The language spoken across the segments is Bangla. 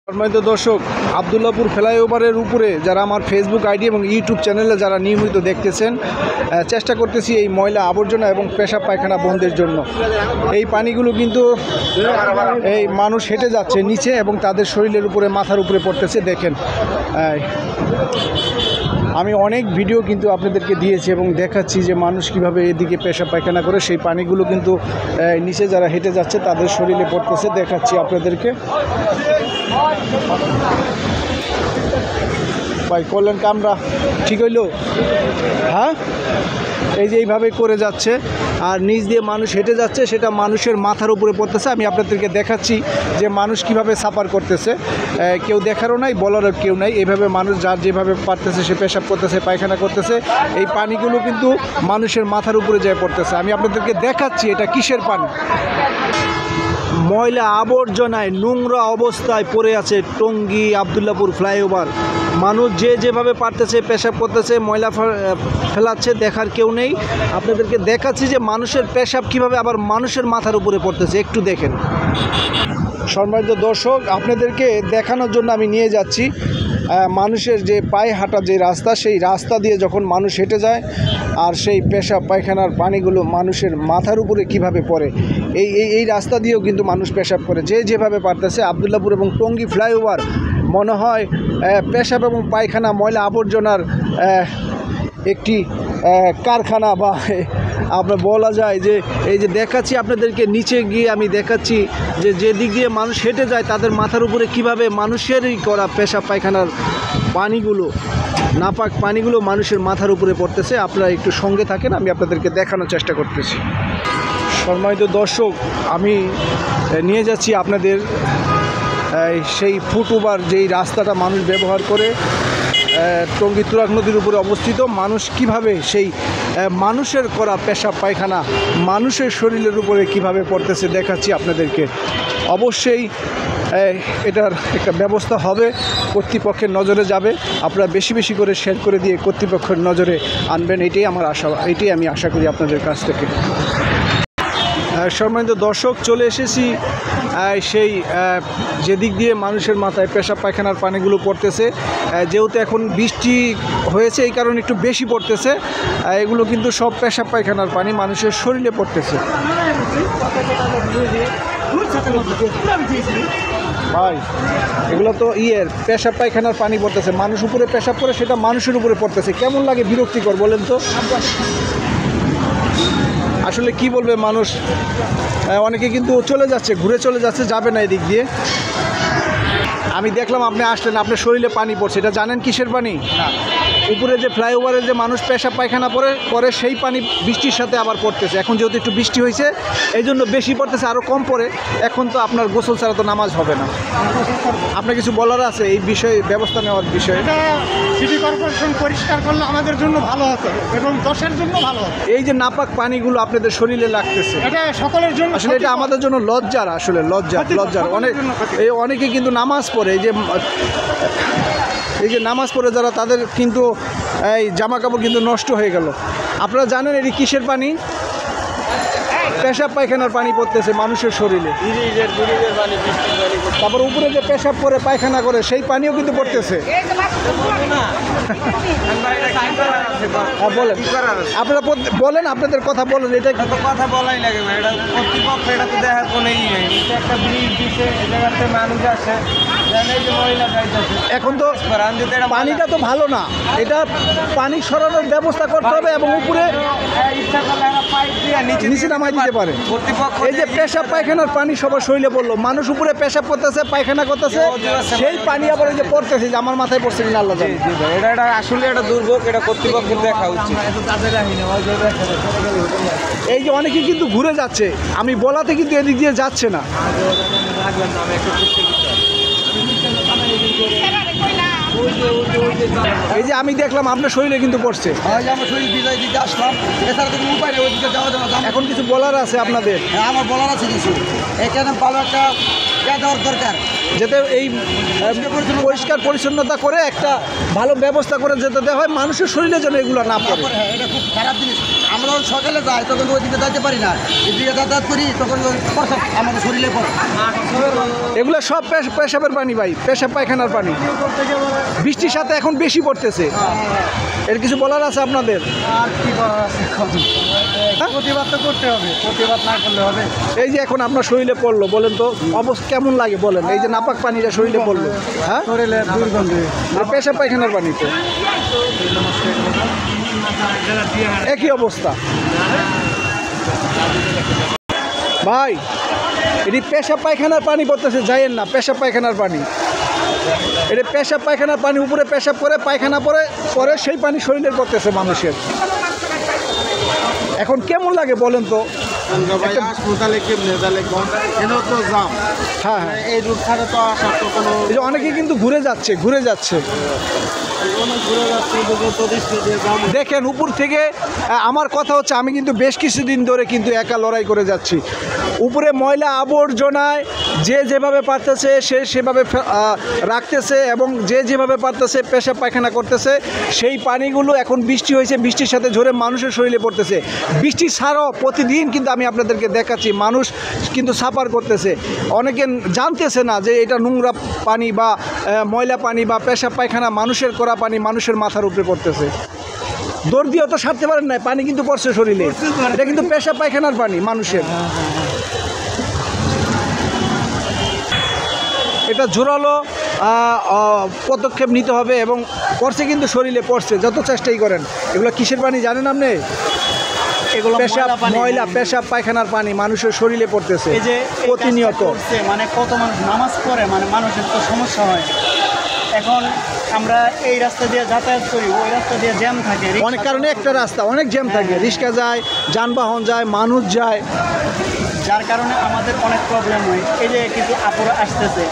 সম্মানিত দর্শক, আবদুল্লাপুর ফ্লাইওভারের উপরে যারা আমার ফেসবুক আইডি এবং ইউটিউব চ্যানেলে যারা নিয়মিত দেখতেছেন, চেষ্টা করতেছি এই ময়লা আবর্জনা এবং পেশাব পায়খানা বন্ধের জন্য। এই পানিগুলো কিন্তু এই মানুষ হেঁটে যাচ্ছে নিচে এবং তাদের শরীরের উপরে, মাথার উপরে পড়তেছে। দেখেন, আমি অনেক ভিডিও কিন্তু আপনাদেরকে দিয়েছি এবং দেখাচ্ছি যে মানুষ কিভাবে এদিকে পেশাব পায়খানা করে। সেই পানিগুলো কিন্তু নিচে যারা হেঁটে যাচ্ছে তাদের শরীরে পড়তেছে, দেখাচ্ছি আপনাদেরকে। ভাই করলেন কামরা ঠিক হইলো? হ্যাঁ, এই যে এইভাবে করে যাচ্ছে আর নিচ দিয়ে মানুষ হেঁটে যাচ্ছে, সেটা মানুষের মাথার উপরে পড়তেছে। আমি আপনাদেরকে দেখাচ্ছি যে মানুষ কিভাবে সাফার করতেছে। কেউ দেখারও নাই, বলারও কেউ নাই। এইভাবে মানুষ যার যেভাবে পারতেছে সে পেশাব করতেছে, পায়খানা করতেছে। এই পানিগুলো কিন্তু মানুষের মাথার উপরে যেয়ে পড়তেছে। আমি আপনাদেরকে দেখাচ্ছি এটা কিসের পানি। ময়লা আবর্জনায় নোংরা অবস্থায় পড়ে আছে টঙ্গী আবদুল্লাপুর ফ্লাইওভার। মানুষ যে যেভাবে পারতেছে পেশাব করতেছে, ময়লা ফেলাচ্ছে, দেখার কেউ নেই। আপনাদেরকে দেখাচ্ছি যে মানুষের পেশাব কিভাবে আবার মানুষের মাথার উপরে পড়তেছে, একটু দেখেন। সম্মানিত দর্শক, আপনাদেরকে দেখানোর জন্য আমি নিয়ে যাচ্ছি মানুষের যে পায়ে হাঁটা যে রাস্তা, সেই রাস্তা দিয়ে যখন মানুষ হেঁটে যায় আর সেই পেশাব পায়খানার পানিগুলো মানুষের মাথার উপরে কিভাবে পড়ে। এই রাস্তা দিয়েও কিন্তু মানুষ পেশাব করে যে যেভাবে পারতেছে। আবদুল্লাপুর এবং টঙ্গী ফ্লাইওভার মনে হয় পেশাব এবং পায়খানা ময়লা আবর্জনার একটি কারখানা, বা আপনার বলা যায় যে এই যে দেখাচ্ছি আপনাদেরকে, নিচে গিয়ে আমি দেখাচ্ছি যে যেদিক দিয়ে মানুষ হেঁটে যায় তাদের মাথার উপরে কিভাবে মানুষেরই করা পেশাব পায়খানার পানিগুলো, নাপাক পানিগুলো মানুষের মাথার উপরে পড়তেছে। আপনারা একটু সঙ্গে থাকেন, আমি আপনাদেরকে দেখানোর চেষ্টা করতেছি। সম্মানিত দর্শক, আমি নিয়ে যাচ্ছি আপনাদের সেই ফুটওভার, যেই রাস্তাটা মানুষ ব্যবহার করে টঙ্গী তুরাগ নদীর উপরে অবস্থিত। মানুষ কিভাবে সেই মানুষের করা পেশাব পায়খানা মানুষের শরীরের উপরে কিভাবে পড়তেছে দেখাচ্ছি আপনাদেরকে। অবশ্যই এটার একটা ব্যবস্থা হবে, কর্তৃপক্ষের নজরে যাবে। আপনারা বেশি বেশি করে শেয়ার করে দিয়ে কর্তৃপক্ষের নজরে আনবেন, এটাই আমার আশা, এটাই আমি আশা করি আপনাদের কাছ থেকে। সম্মানিত দর্শক, চলে এসেছি সেই যেদিক দিয়ে মানুষের মাথায় পেশাব পায়খানার পানিগুলো পড়তেছে। যেহেতু এখন বৃষ্টি হয়েছে এই কারণে একটু বেশি পড়তেছে। এগুলো কিন্তু সব পেশাব পায়খানার পানি মানুষের শরীরে পড়তেছে। ভাই, এগুলো তো পেশাব পায়খানার পানি পড়তেছে, মানুষ উপরে পেশাব করে, সেটা মানুষের উপরে পড়তেছে। কেমন লাগে, বিরক্তিকর বলেন তো। আসলে কি বলবে মানুষ, অনেকে কিন্তু চলে যাচ্ছে, ঘুরে চলে যাচ্ছে, যাবে না এদিক দিয়ে। আমি দেখলাম আপনি আসলেন, আপনার শরীরে পানি পড়ছে, এটা জানেন কিসের পানি? উপরে যে ফ্লাইওভারে যে মানুষ পেশাব পায়খানা পরে সেই পানি বৃষ্টির সাথে আবার পড়তেছে। এখন যেহেতু একটু বৃষ্টি হয়েছে এই জন্য বেশি পড়তেছে, আরও কম পড়ে। এখন তো আপনার গোসল ছাড়া তো নামাজ হবে না। আপনার কিছু বলার আছে এই বিষয়ে, ব্যবস্থা নেওয়ার বিষয়ে? সিটি কর্পোরেশন পরিষ্কার করলে আমাদের জন্য ভালো হতো এবং দেশের জন্য ভালো হতো। এই যে নাপাক পানিগুলো আপনাদের শরীরে লাগতেছে, এটা সকলের জন্য, আসলে এটা আমাদের জন্য লজ্জার, আসলে লজ্জার। অনেকে কিন্তু নামাজ পড়ে, এই যে নামাজ পড়ে যারা, তাদের কিন্তু এই জামা কাপড় কিন্তু নষ্ট হয়ে গেল। আপনারা জানেন এটি কিসের পানি? পেশাব পায়খানার পানি পড়তেছে মানুষের শরীরে। তারপর উপরে যে পেশাব করে পায়খানা করে সেই পানিও কিন্তু পড়তেছে। বলেন, আপনারা বলেন, আপনাদের কথা বলেন। এটা কথা বলাই লাগে, এটা কর্তৃপক্ষ, এটা তো দেখার কোনো নেই। একটা ব্রিজ দিচ্ছে, জায়গাতে মানুষ আছে, এখন তো পানিটা তো ভালো না, এটা পানি সরানোর ব্যবস্থা করতে হবে এবং উপরে নিচে নামাই দিতে পারে। এই যে পেশাব পায়খানার পানি সবার শরীরে পড়লো, মানুষ উপরে পেশাব করতেছে, পায়খানা করতেছে, সেই পানি আবার এই যে পড়তেছে, যে আমার মাথায় পড়ছে কিনা আল্লাহ জানে। এটা আসলে একটা দুর্ভোগ, এটা কর্তৃপক্ষের দেখা উচিত। এই যে অনেকে কিন্তু ঘুরে যাচ্ছে, আমি বলাতে কিন্তু এদিক দিয়ে যাচ্ছে না। এই যে আমি দেখলাম আপনার শরীরে কিন্তু পড়ছে। আমার শরীর বিদায় দিতে আসলাম, এছাড়া তো কোনো উপায় নেই, ওইদিকে যাওয়া যাওয়া। এখন কিছু বলার আছে আপনাদের? হ্যাঁ, আমার বলার আছে কিছু। এখানে ভালো একটা দেওয়ার দরকার, যাতে এই পরিষ্কার পরিচ্ছন্নতা করে একটা ভালো ব্যবস্থা করে যেতে দেওয়া হয়, মানুষের শরীরে যেন এগুলো না পড়ে। এটা খুব খারাপ জিনিস। আমরা যখন সকালে যাই তখন তো ওইদিকে যাইতে পারি না, এদিকে যাতায়াত করি তখন ওই প্রসাব আমাদের শরীরে পড়ে। এগুলো সব পেশাবের পানি ভাই, পেশাব পায়খানার পানি। বৃষ্টির সাথে এখন বেশি পড়তেছে, এর কিছু বলার আছে আপনাদের? আর কি করার আছে এখন? প্রতিবাদ তো করতে হবে, প্রতিবাদ না করলে হবে? এই যে এখন আপনার শরীরে পড়লো, বলেন তো অবস্থা কেমন লাগে বলেন? এই যে নাপাক পানিটা শরীরে পড়লো, হ্যাঁ শরীরে দুর্গন্ধে। পেশাব পায়খানার পানি তো একই অবস্থা ভাই। এটি পেশাব পায়খানার পানি পড়তেছে, যাইয়েন না, পেশাব পায়খানার পানি। এটা পেশাব পায়খানার পানি, উপরে পেশাব করে পায়খানা পরে সেই পানি শরীরে পড়তেছে মানুষের। এখন কেমন লাগে বলেন তো? হ্যাঁ হ্যাঁ, এই রুট ছাড়া তো আসার তো কোনো এই যে অনেকে কিন্তু ঘুরে যাচ্ছে। দেখেন উপর থেকে আমার কথা হচ্ছে, আমি কিন্তু বেশ কিছুদিন ধরে কিন্তু একা লড়াই করে যাচ্ছি। উপরে ময়লা আবর্জনায় যে যেভাবে পারতেছে সে সেভাবে রাখতেছে, এবং যে যেভাবে পারতেছে পেশাব পায়খানা করতেছে। সেই পানিগুলো এখন বৃষ্টি হয়েছে, বৃষ্টির সাথে ঝরে মানুষের শরীরে পড়তেছে। বৃষ্টি ছাড়াও প্রতিদিন কিন্তু আমি আপনাদেরকে দেখাচ্ছি মানুষ কিন্তু সাফার করতেছে। অনেকে জানতেছে না যে এটা নোংরা পানি বা ময়লা পানি বা পেশাব পায়খানা মানুষের করা পানি মানুষের মাথার উপরে পড়তেছে। দৌড় দিয়েও তো সারতে পারেন না, পানি কিন্তু পড়ছে শরীরে। এটা কিন্তু পেশাব পায়খানার পানি মানুষের। এটা জোরালো পদক্ষেপ নিতে হবে, এবং পড়ছে কিন্তু শরীরে পড়ছে, যত চেষ্টাই করেন। এগুলো কিসের পানি জানেন আপনি? এগুলো পেশাব ময়লা, পেশাব পায়খানার পানি মানুষের শরীরে পড়তেছে এই যে প্রতিনিয়ত। মানে কত মানুষ নামাজ পড়ে, মানে মানুষের তো সমস্যা হয়। এখন আমরা এই রাস্তা দিয়ে যাতায়াত করি, ওই রাস্তা দিয়ে জ্যাম থাকে, অনেক কারণে একটা রাস্তা অনেক জ্যাম থাকে, রিক্সা যায়, যানবাহন যায়, মানুষ যায়, যার কারণে আমাদের অনেক প্রবলেম হয়। এই যে কিছু আপুরা আসতেছে,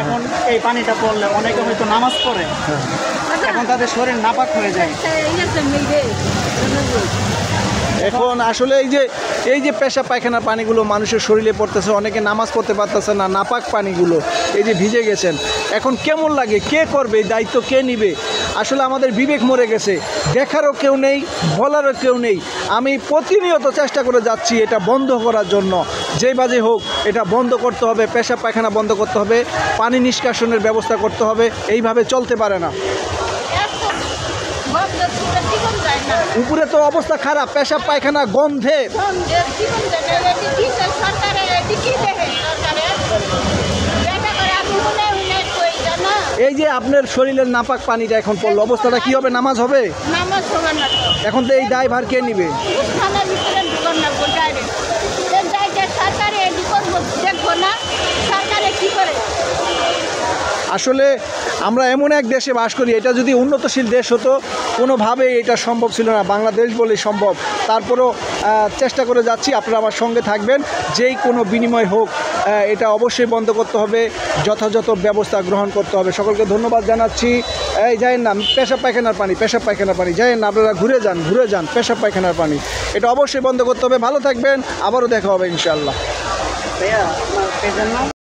এখন এই পানিটা পড়লে অনেকে হয়তো নামাজ পড়ে, এখন তাদের শরীর নাপাক হয়ে যায়। এখন আসলে এই যে পেশাব পায়খানার পানিগুলো মানুষের শরীরে পড়তেছে, অনেকে নামাজ পড়তে পারতেছে না, নাপাক পানিগুলো এই যে ভিজে গেছেন। এখন কেমন লাগে? কে করবে এই দায়িত্ব, কে নিবে? আসলে আমাদের বিবেক মরে গেছে, দেখারও কেউ নেই, বলারও কেউ নেই। আমি প্রতিনিয়ত চেষ্টা করে যাচ্ছি এটা বন্ধ করার জন্য, যেই বাজে হোক এটা বন্ধ করতে হবে, পেশাব পায়খানা বন্ধ করতে হবে, পানি নিষ্কাশনের ব্যবস্থা করতে হবে। এইভাবে চলতে পারে না। উপরে তো অবস্থা খারাপ, পেশাব পায়খানা গন্ধে। এই যে আপনার শরীরের নাপাক পানিটা এখন পড়লো, অবস্থাটা কি হবে? নামাজ হবে? এখন তো এই দায়ভার কে নিবে? আসলে আমরা এমন এক দেশে বাস করি, এটা যদি উন্নতশীল দেশ হতো কোনোভাবে এটা সম্ভব ছিল না, বাংলাদেশ বলেই সম্ভব। তারপরও চেষ্টা করে যাচ্ছি, আপনারা আমার সঙ্গে থাকবেন। যেই কোনো বিনিময় হোক এটা অবশ্যই বন্ধ করতে হবে, যথাযথ ব্যবস্থা গ্রহণ করতে হবে। সকলকে ধন্যবাদ জানাচ্ছি। এই যায়েন না, পেশাব পায়খানার পানি যায়েন না, আপনারা ঘুরে যান, পেশাব পায়খানার পানি এটা অবশ্যই বন্ধ করতে হবে। ভালো থাকবেন, আবারও দেখা হবে ইনশাআল্লাহ।